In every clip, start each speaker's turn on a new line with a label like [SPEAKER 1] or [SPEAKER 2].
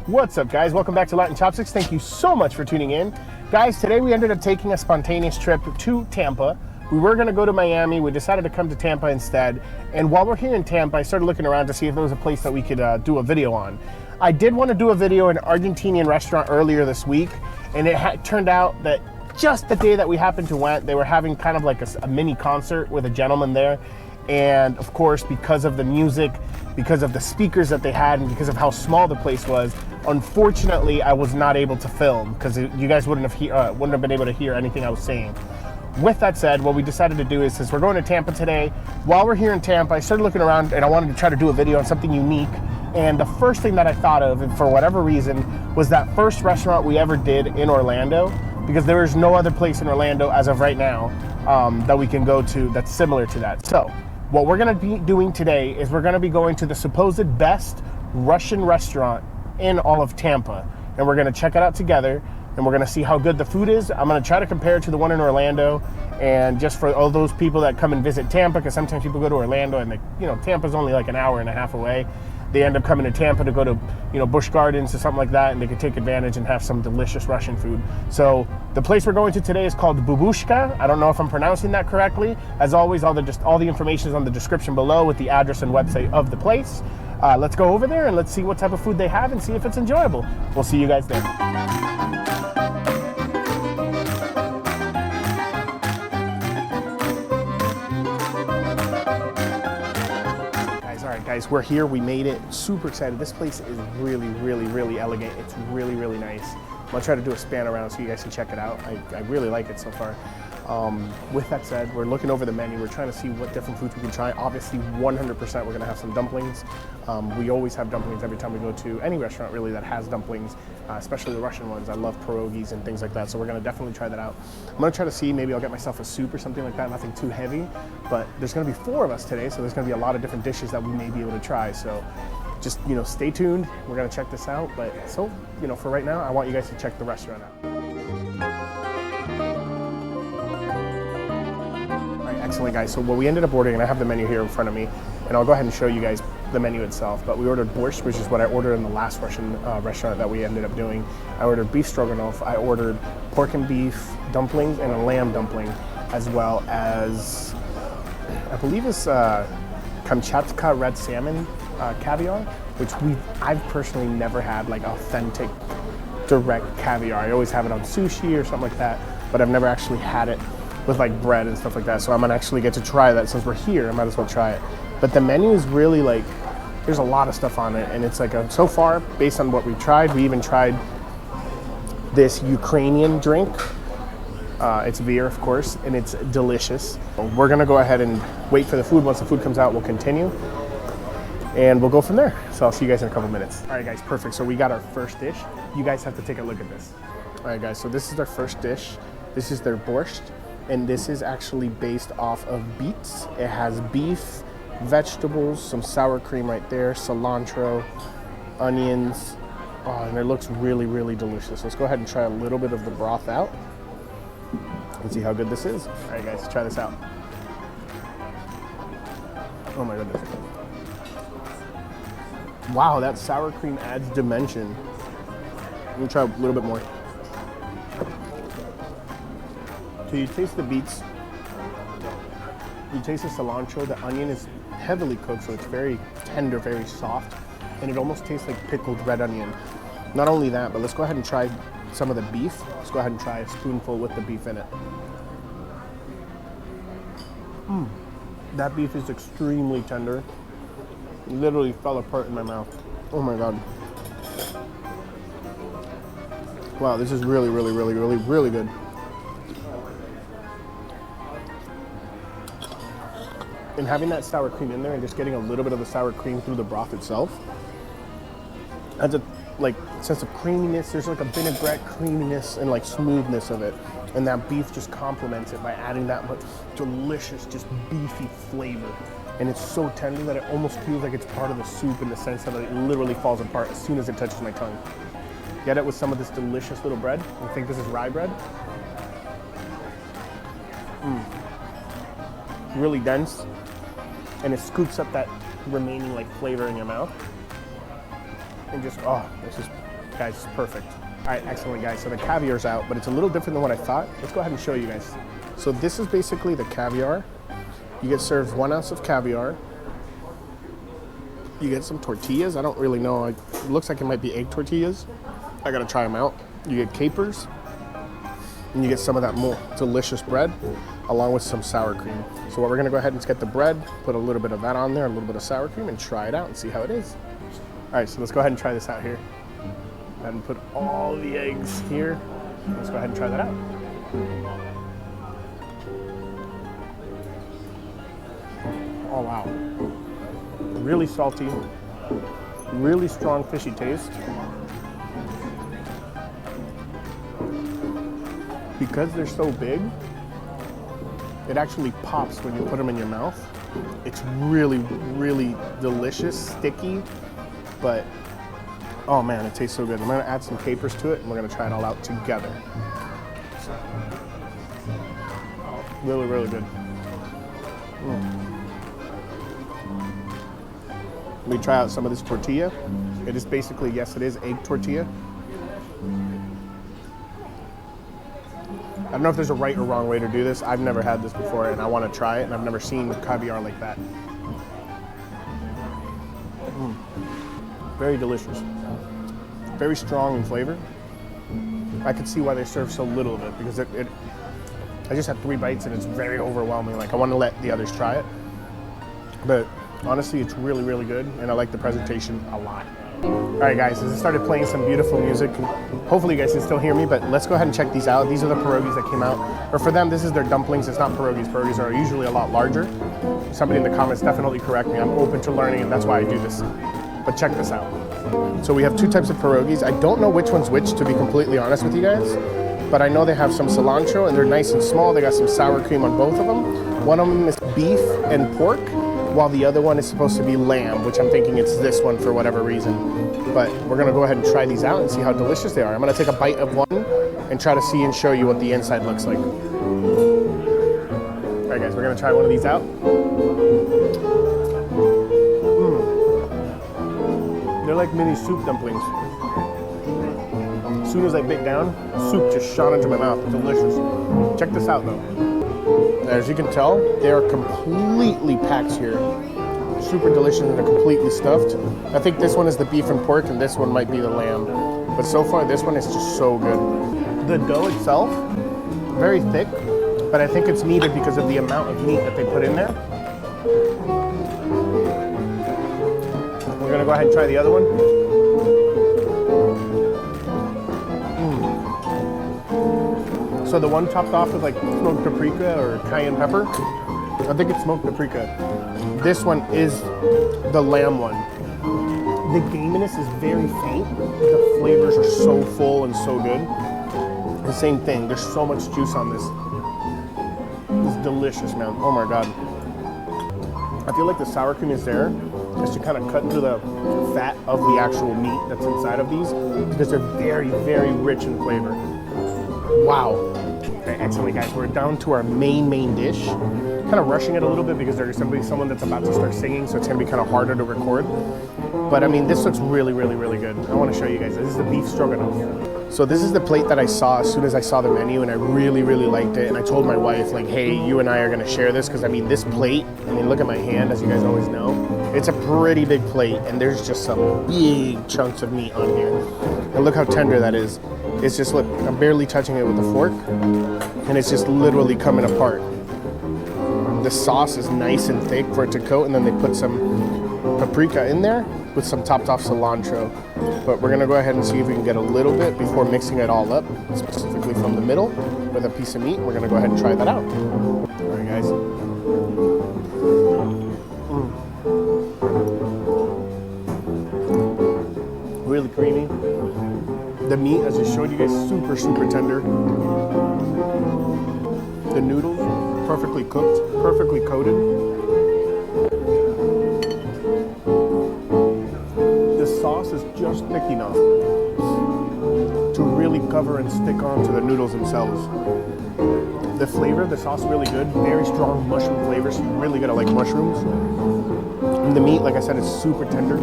[SPEAKER 1] What's up, guys? Welcome back to Latin Chopsticks. Thank you so much for tuning in. Guys, today we ended up taking a spontaneous trip to Tampa. We were going to go to Miami. We decided to come to Tampa instead. And while we're here in Tampa, I started looking around to see if there was a place that we could do a video on. I did want to do a video in an Argentinian restaurant earlier this week, and it turned out that just the day that we happened to went, they were having kind of like a mini concert with a gentleman there. And of course, because of the music, because of the speakers that they had, and because of how small the place was, unfortunately, I was not able to film because you guys wouldn't have been able to hear anything I was saying. With that said, what we decided to do is, since we're going to Tampa today, while we're here in Tampa, I started looking around and I wanted to try to do a video on something unique. And the first thing that I thought of, and for whatever reason, was that first restaurant we ever did in Orlando, because there is no other place in Orlando as of right now that we can go to that's similar to that. So what we're going to be doing today is we're going to be going to the supposed best Russian restaurant in all of Tampa, and we're going to check it out together, and we're going to see how good the food is. I'm going to try to compare it to the one in Orlando, and just for all those people that come and visit Tampa, because sometimes people go to Orlando and Tampa's only like an hour and a half away. They end up coming to Tampa to go to Busch Gardens or something like that, and they can take advantage and have some delicious Russian food. So the place we're going to today is called Babushka. I don't know if I'm pronouncing that correctly. As always, all the information is on the description below with the address and website of the place. Let's go over there and let's see what type of food they have and see if it's enjoyable. We'll see you guys there. Guys, we're here. We made it. Super excited. This place is really, really, really elegant. It's really, really nice. I'm gonna try to do a span around so you guys can check it out. I really like it so far. With that said, we're looking over the menu. We're trying to see what different foods we can try. Obviously, 100% we're gonna have some dumplings. We always have dumplings every time we go to any restaurant really that has dumplings, especially the Russian ones. I love pierogies and things like that, so we're gonna definitely try that out. I'm gonna try to see, maybe I'll get myself a soup or something like that, nothing too heavy, but there's gonna be 4 of us today, so there's gonna be a lot of different dishes that we may be able to try. So just, stay tuned. We're gonna check this out, but so, for right now, I want you guys to check the restaurant out. Excellent, guys. So what we ended up ordering, and I have the menu here in front of me, and I'll go ahead and show you guys the menu itself, but we ordered Borscht, which is what I ordered in the last Russian restaurant that we ended up doing. I ordered beef stroganoff, I ordered pork and beef dumplings and a lamb dumpling, as well as, I believe it's Kamchatka red salmon caviar, which I've personally never had like authentic direct caviar. I always have it on sushi or something like that, but I've never actually had it with like bread and stuff like that. So I'm gonna actually get to try that. Since we're here, I might as well try it. But the menu is really like, there's a lot of stuff on it, and it's like so far, based on what we tried, we even tried this Ukrainian drink. It's beer, of course, and it's delicious. We're gonna go ahead and wait for the food. Once the food comes out, we'll continue, and we'll go from there. So I'll see you guys in a couple minutes. All right, guys, perfect. So we got our first dish. You guys have to take a look at this. All right, guys, so this is their first dish. This is their borscht. And this is actually based off of beets. It has beef, vegetables, some sour cream right there, cilantro, onions. Oh, and it looks really, really delicious. Let's go ahead and try a little bit of the broth out and see how good this is. All right, guys, try this out. Oh my goodness. Wow, that sour cream adds dimension. Let me try a little bit more. So you taste the beets, you taste the cilantro, the onion is heavily cooked, so it's very tender, very soft, and it almost tastes like pickled red onion. Not only that, but let's go ahead and try some of the beef. Let's go ahead and try a spoonful with the beef in it. That beef is extremely tender. Literally fell apart in my mouth. Oh my God. Wow, this is really, really, really, really, really good. And having that sour cream in there and just getting a little bit of the sour cream through the broth itself adds a like sense of creaminess. There's like a vinaigrette creaminess and like smoothness of it. And that beef just complements it by adding that much delicious, just beefy flavor. And it's so tender that it almost feels like it's part of the soup in the sense that it literally falls apart as soon as it touches my tongue. Get it with some of this delicious little bread. I think this is rye bread. Really dense. And it scoops up that remaining like flavor in your mouth. And just, oh, this is, guys, it's perfect. All right, excellent, guys. So the caviar's out, but it's a little different than what I thought. Let's go ahead and show you guys. So this is basically the caviar. You get served 1 ounce of caviar. You get some tortillas. I don't really know. It looks like it might be egg tortillas. I gotta try them out. You get capers, and you get some of that more delicious bread, along with some sour cream. So what we're gonna go ahead and get the bread, put a little bit of that on there, a little bit of sour cream, and try it out and see how it is. All right, so let's go ahead and try this out here. And put all the eggs here. Let's go ahead and try that out. Oh wow. Really salty, really strong fishy taste. Because they're so big, it actually pops when you put them in your mouth. It's really, really delicious, sticky, but oh man, it tastes so good. I'm gonna add some capers to it and we're gonna try it all out together. Really, really good. Let me try out some of this tortilla. It is basically, yes, it is egg tortilla. I don't know if there's a right or wrong way to do this. I've never had this before and I wanna try it, and I've never seen caviar like that. Very delicious. Very strong in flavor. I could see why they serve so little of it, because I just had 3 bites and it's very overwhelming. Like, I want to let the others try it. But honestly, it's really, really good, and I like the presentation a lot. All right, guys, as I started playing some beautiful music, hopefully you guys can still hear me, but let's go ahead and check these out. These are the pierogies that came out. Or for them, this is their dumplings. It's not pierogies. Pierogies are usually a lot larger. Somebody in the comments definitely correct me. I'm open to learning, and that's why I do this. But check this out. So we have 2 types of pierogies. I don't know which one's which, to be completely honest with you guys, but I know they have some cilantro and they're nice and small. They got some sour cream on both of them. One of them is beef and pork, while the other one is supposed to be lamb, which I'm thinking it's this one for whatever reason. But we're gonna go ahead and try these out and see how delicious they are. I'm gonna take a bite of one and try to see and show you what the inside looks like. All right, guys, we're gonna try one of these out. They're like mini soup dumplings. As soon as I bit down, soup just shot into my mouth. It's delicious. Check this out though. As you can tell, they are completely packed here. Super delicious, and they're completely stuffed. I think this one is the beef and pork, and this one might be the lamb. But so far, this one is just so good. The dough itself, very thick, but I think it's needed because of the amount of meat that they put in there. We're gonna go ahead and try the other one. So the one topped off with like smoked paprika or cayenne pepper. I think it's smoked paprika. This one is the lamb one. The gaminess is very faint. The flavors are so full and so good. The same thing, there's so much juice on this. It's delicious, man. Oh my God. I feel like the sour cream is there just to kind of cut through the fat of the actual meat that's inside of these, because they're very, very rich in flavor. Wow. Okay, excellent, guys. We're down to our main dish. Kind of rushing it a little bit because there's going to be someone that's about to start singing, so it's going to be kind of harder to record. But I mean, this looks really, really, really good. I want to show you guys. This is the beef stroganoff. So this is the plate that I saw as soon as I saw the menu, and I really, really liked it. And I told my wife, like, hey, you and I are going to share this, because I mean, this plate, I mean, look at my hand, as you guys always know. It's a pretty big plate, and there's just some big chunks of meat on here. And look how tender that is. It's just, look, I'm barely touching it with a fork, and it's just literally coming apart. the sauce is nice and thick for it to coat, and then they put some paprika in there with some topped off cilantro. But we're gonna go ahead and see if we can get a little bit before mixing it all up, specifically from the middle with a piece of meat. We're gonna go ahead and try that out. All right, guys. Really creamy. The meat, as I showed you guys, super, super tender. The noodles, perfectly cooked, perfectly coated. The sauce is just thick enough to really cover and stick onto the noodles themselves. The flavor, the sauce is really good, very strong mushroom flavor, so you really gotta like mushrooms. And the meat, like I said, is super tender.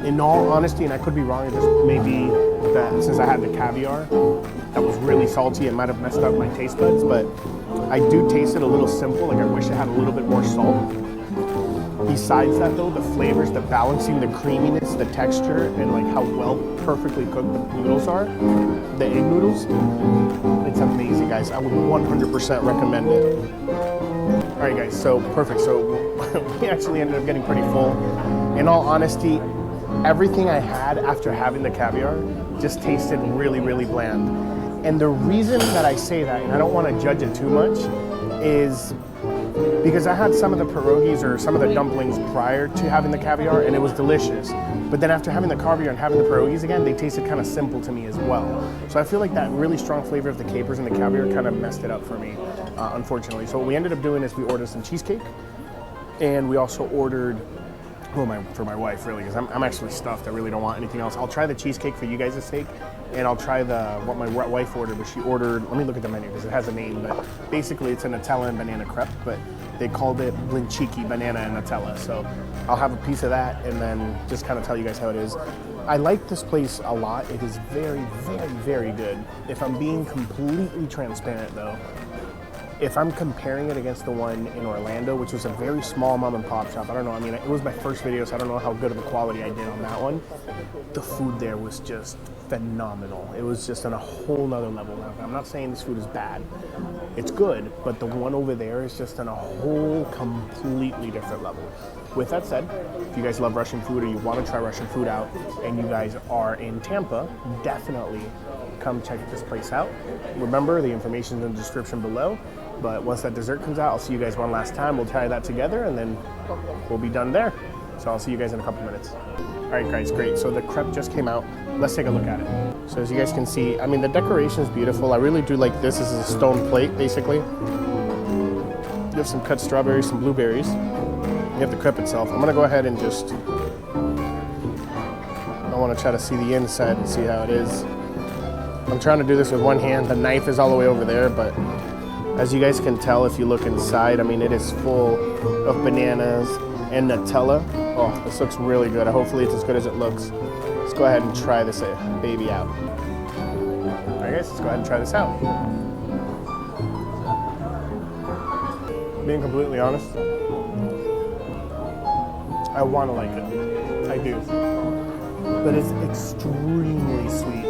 [SPEAKER 1] In all honesty, and I could be wrong, it just maybe that since I had the caviar, that was really salty, it might have messed up my taste buds, but I do taste it a little simple, like I wish it had a little bit more salt. Besides that though, the flavors, the balancing, the creaminess, the texture, and like how well perfectly cooked the noodles are, the egg noodles, it's amazing, guys. I would 100% recommend it. All right, guys, so perfect. So we actually ended up getting pretty full. In all honesty, everything I had after having the caviar just tasted really, really bland. And the reason that I say that, and I don't want to judge it too much, is because I had some of the pierogies or some of the dumplings prior to having the caviar, and it was delicious. But then after having the caviar and having the pierogies again, they tasted kind of simple to me as well. So I feel like that really strong flavor of the capers and the caviar kind of messed it up for me, unfortunately. So what we ended up doing is we ordered some cheesecake, and we also ordered, well, for my wife, really, because I'm actually stuffed. I really don't want anything else. I'll try the cheesecake for you guys' sake, and I'll try what my wife ordered, but she ordered, let me look at the menu because it has a name, but basically it's a Nutella and banana crepe, but they called it Blinciki, banana and Nutella. So I'll have a piece of that and then just kind of tell you guys how it is. I like this place a lot. It is very, very, very good. If I'm being completely transparent though, if I'm comparing it against the one in Orlando, which was a very small mom and pop shop, I don't know, I mean, it was my first video, so I don't know how good of a quality I did on that one. The food there was just phenomenal. It was just on a whole nother level. Now, I'm not saying this food is bad. It's good, but the one over there is just on a whole completely different level. With that said, if you guys love Russian food or you want to try Russian food out and you guys are in Tampa, definitely come check this place out. Remember, the information is in the description below. But once that dessert comes out, I'll see you guys one last time. We'll try that together and then we'll be done there. So I'll see you guys in a couple minutes. All right, guys, great. So the crepe just came out. Let's take a look at it. So as you guys can see, I mean, the decoration is beautiful. I really do like this. This is a stone plate, basically. You have some cut strawberries, some blueberries. You have the crepe itself. I'm gonna go ahead and just, I wanna try to see the inside and see how it is. I'm trying to do this with one hand. The knife is all the way over there, but as you guys can tell, if you look inside, I mean, it is full of bananas and Nutella. Oh, this looks really good. Hopefully it's as good as it looks. Let's go ahead and try this baby out. All right, guys, let's go ahead and try this out. Being completely honest, I want to like it. I do. But it's extremely sweet.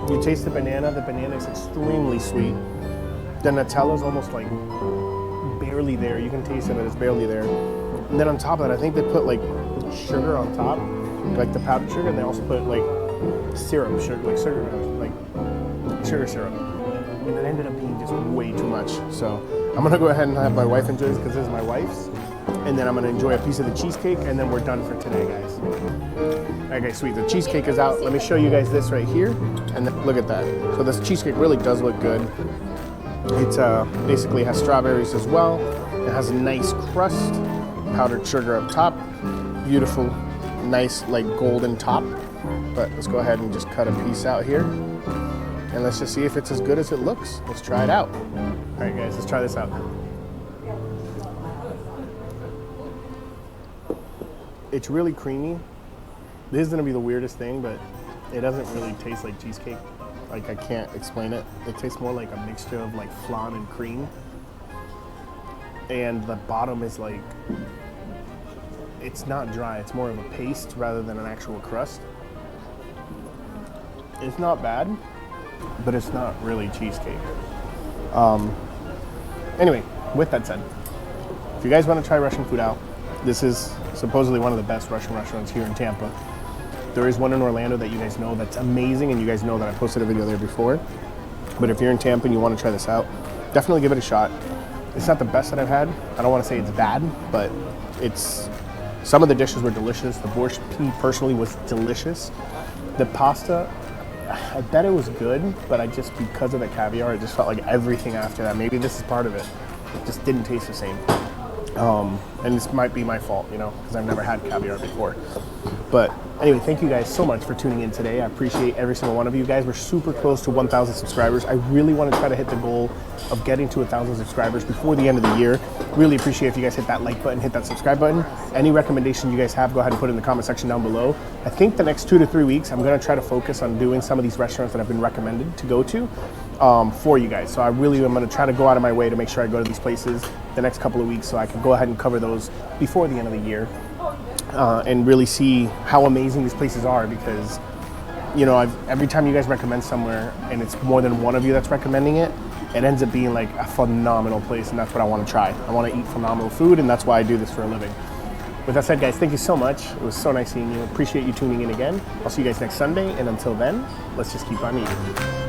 [SPEAKER 1] You taste the banana is extremely sweet. The Nutella is almost like barely there. You can taste it, but it's barely there. And then on top of that, I think they put like sugar on top, like the powdered sugar, and they also put like syrup, sugar syrup. And it ended up being just way too much. So I'm gonna go ahead and have my wife enjoy this because this is my wife's. And then I'm gonna enjoy a piece of the cheesecake, and then we're done for today, guys. All right, guys, sweet. The cheesecake is out. Let me show you guys this right here, and then, look at that. So this cheesecake really does look good. It basically has strawberries as well. It has a nice crust, powdered sugar up top, beautiful, nice like golden top. But let's go ahead and just cut a piece out here, and let's just see if it's as good as it looks. Let's try it out. All right, guys, let's try this out. It's really creamy. This is gonna be the weirdest thing, but it doesn't really taste like cheesecake. Like, I can't explain it. It tastes more like a mixture of like flan and cream. And the bottom is like, it's not dry, it's more of a paste rather than an actual crust. It's not bad, but it's not really cheesecake. Anyway, with that said, you guys want to try Russian food out, this is supposedly one of the best Russian restaurants here in Tampa. There is one in Orlando that you guys know that's amazing, and you guys know that I posted a video there before. But if you're in Tampa and you want to try this out, definitely give it a shot. It's not the best that I've had. I don't want to say it's bad, but some of the dishes were delicious. The borscht personally was delicious. The pasta, I bet it was good, but because of the caviar, I just felt like everything after that, maybe this is part of it, it just didn't taste the same. And this might be my fault, because I've never had caviar before. But anyway, thank you guys so much for tuning in today. I appreciate every single one of you guys. We're super close to 1,000 subscribers. I really want to try to hit the goal of getting to 1,000 subscribers before the end of the year. Really appreciate if you guys hit that like button, hit that subscribe button. Any recommendation you guys have, go ahead and put it in the comment section down below. I think the next 2 to 3 weeks, I'm going to try to focus on doing some of these restaurants that have been recommended to go to for you guys. So I really am going to try to go out of my way to make sure I go to these places the next couple of weeks so I can go ahead and cover those before the end of the year. And really see how amazing these places are, because every time you guys recommend somewhere and it's more than one of you that's recommending it, it ends up being like a phenomenal place, and that's what I want to try. I want to eat phenomenal food, and that's why I do this for a living. With that said, guys, thank you so much. It was so nice seeing you. Appreciate you tuning in again. I'll see you guys next Sunday, and until then, let's just keep on eating.